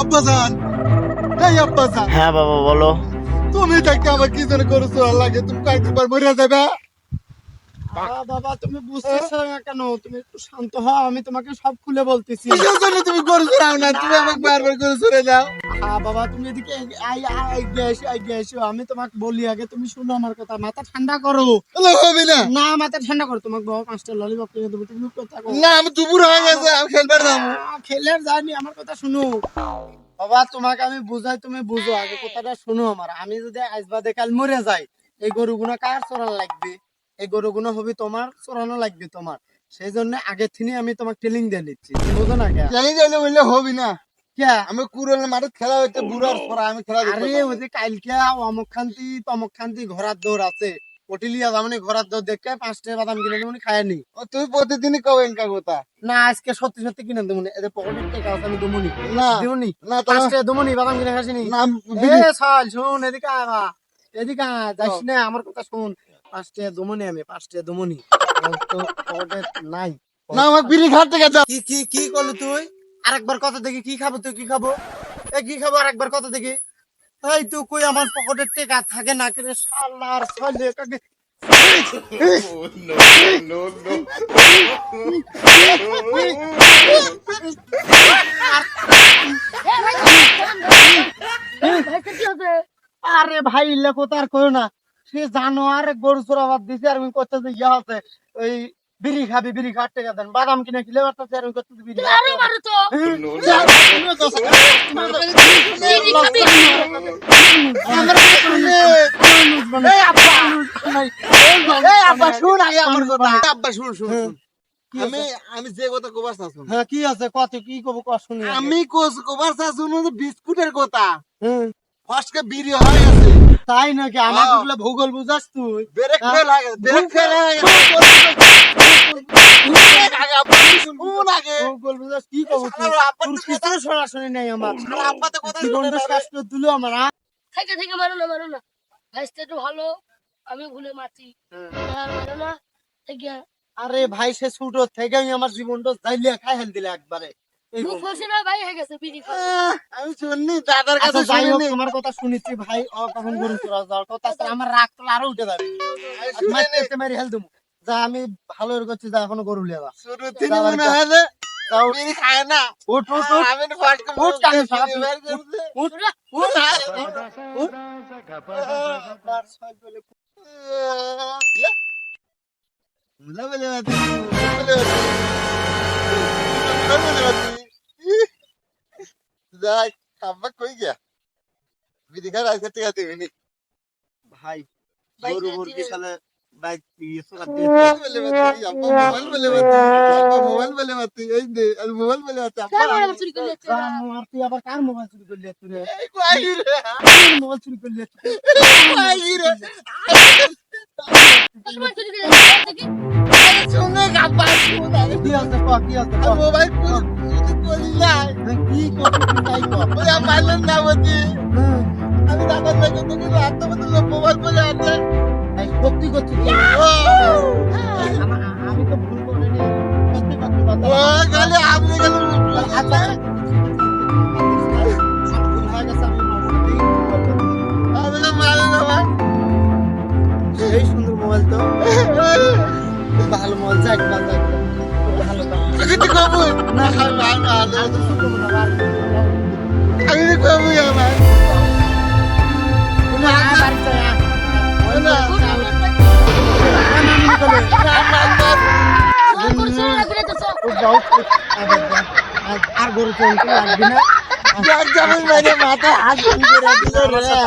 আব্বাজান, এই আব্বাজান, হ্যাঁ বাবা বলো। তুমি থাকতে আমার কি যেন করে চোরা লাগে, তুমি কয়েকবার মরে যাবে। বাবা তুমি বুঝতেছো না কেন? তুমি একটু শান্ত হও, আমি তোমাকে সব খুলে বলতেছি। কিসের জন্য তুমি করে চোরাও না? তুমি আমাকে বারবার করে চড়ে দাও। বাবা তুমি এদিকে এগিয়ে এসো, আমি তোমাকে বলি আগে, তুমি শুনো আমার কথা, মাথা ঠান্ডা করো। হলো হবে না। না মাথা ঠান্ডা করো, তোমাকে বাবা 5টা ললিপপ কিনে দেবো, তুমি কথা কও। না আমি দুপুর হয়ে গেছে, আমি খেলবার যাবো। খেলে আর যাইনি, আমার কথা শুনো বাবা, তোমাকে আমি বুঝাই, তুমি বুঝো, আগে কথাটা শুনো আমার। আমি যদি আজ বাদে কাল মরে যাই, এই গরুগুলো কার চোরানো লাগবে? এই গরুগুলো হবে তোমার, চোরানো লাগবে তোমার। সেই জন্য আগে থেকে আমি তোমাকে ট্রেনিং দিয়ে নিচ্ছি, বুঝো না কে? জানি জানি বললে হবে না। কে? আমি কুড়েল মাঠে খেলা হইতে বুড়ার পর আমি খেলা দেখতে আরে পাবো। ওই যে কালকে অমুক খান্তি তমুক খান্তি ঘোড়ার দৌড় আছে, পটিলিয়া যাবনি, ঘোড়ার দৌড় দেখে 5টা বাদাম কিনে দেবো, খায়নি। ও তুমি প্রতিদিনই কও এনকা কথা। না আজকে সত্যি সত্যি কিনে দেবো, এদের পকেটের টাকা আছে, আমি দেবনি। না দেবনি না 5টা দেবনি, বাদাম কিনে খাসিনি। না এ শাল শোন, এদিকে আয় বা, এদিকে আয়, যাস না, আমার কথা শোন। 5টা দমনি, আমি 5টা দমনি, তো পকেটে নাই। না আমাকে বিড়ি ঘাট থেকে দাও। কি কি কি করলি তুই? আরেকবার কথা দেখি, কি খাবো তুই? কি খাবো? এ কি খাবো? আরেকবার কথা দেখি। এই তো কই আমার পকেটের টাকা থাকে না করে, শালার ছেলে কাকে। আরে ভাই ইল্লা কথা আর কইও না, সে জানো আর গরু চোরাবাদ দিছে, আর আমি করতে যে ইয়া আছে ওই বিড়ি খাবি, বিড়ি খাট টাকা দেন, বাদাম কিনে খেলে পারতেছে, আর আমি করতে বিড়ি আরো মারো তো। আব্বা শুন আগে আমার কথা। আব্বা শুন শুন শুন। আমি আমি যে কথা কবার চাচ্ছি, হ্যাঁ কি আছে কত, কি কব ক শুনি আগে। আমি কবার চাচ্ছি যে বিস্কুটের কথা। হুম, ফসকে বিড়ি হয়ে গেছে। তাই নাকি? আমাকে বলে ভূগোল বুঝাস তুই? ব্রেক ফেল হয়ে গেছে, ব্রেক ফেল হয়ে গেছে। আগে আব্বা শুন আগে। ভূগোল বুঝাস কি কব তুই? শালার আব্বা তোর তো কিছু কথা- শোনাশোনি নাই আমার। শালার আব্বা তো কথা শুনে জীবনটা না রে। শেষ করে দিল আমার। থেকে থেকে মারো না, মারো না। ভাইস্তে তো ভালো, আমি ভুলে মারছি। আর মারো না থেকে। আরে ভাই সে ছোট থেকে আমি আমার জীবনটা জাইলিয়া খাই হেল দিলে একবারে। এই মুখ বল। ফসে না ভাই হয়ে গেছে বিড়ি খাওয়া। আমি শুননি দাদার আচ্ছা কাছে যাই হোক, শুনিনি। তোমার কথা শুনেছি ভাই, ও কখন গরু চোরা যাওয়ার কথা আছে, আমার রাগ তো আরো উঠে যাবে। মারতে মারি হেল দেবো। যা আমি ভালো করছি, যা এখনো গরু লিয়া যা। শুরু থেকে মনে হয় যে বিড়ি খায় না। উঠ উঠ উঠ আমি ফসকে উঠ কানে সারা বিড়ি বের করছে। উঠ উঠ উঠ। আমার ছাগলে মুলা বলে বাতি, মুলা বলে বাতি। মুলা বলে বাতি। যাই, আব্বা কই গিয়া? বিড়ি খাওয়ার আজকে ঠিক আছে বিনি। ভাই ভাই, গরু যে- মুরগি যে- শালা বাইক দিয়ে চোরা মোবাইল বলে বাতি, আব্বা মোবাইল বলে বাতি। আব্বা মোবাইল বলে বাতি, এই দে, আর মোবাইল বলে বাতি। আব্বা কার মোবাইল চুরি করে যাচ্ছে? আর তুই আবার কার মোবাইল চুরি করলি তুই রে? এই কই রে? কার মোবাইল চুরি করলি তুই? কই রে? কার মোবাইল চুরি করে যাচ্ছে? দেখি। শুনে আব্বা শুনে। কি আছে ক, কি আছে ক? আর মোবাইল করি নাই। কি করছিস তুই তাই ক। ওই পাইলেন না বলছি। হুম, আমি দাদার লাগে তো কিন্তু আত্মবন্ধু মোবাইল বলে আছে। এই সত্যি করছিস তুই? আমি তো ভুল করিনি, সত্যি করছিস কথা। ও খালি আপনি গেল। আচ্ছা, ভুল হয়ে গেছে, আমি মাফ করে দিই। আমি তো মারি না ভাই। এই সুন্দর মোবাইল তো, ভালো মোবাইল, যাক না যাক না। ভালো না। কিছু কবু না, না না না আর তো শুনবো না, আর শুনবো না। আমি কবু আমার না, বাড়িতে আয়। না আমি বলে, আর করছো না, ঘুরে যাচ্ছো। ও যাও, আর গরু চলতে লাগবে না। যাবেন মানে মাথা হাত দিয়ে রাখলো রে।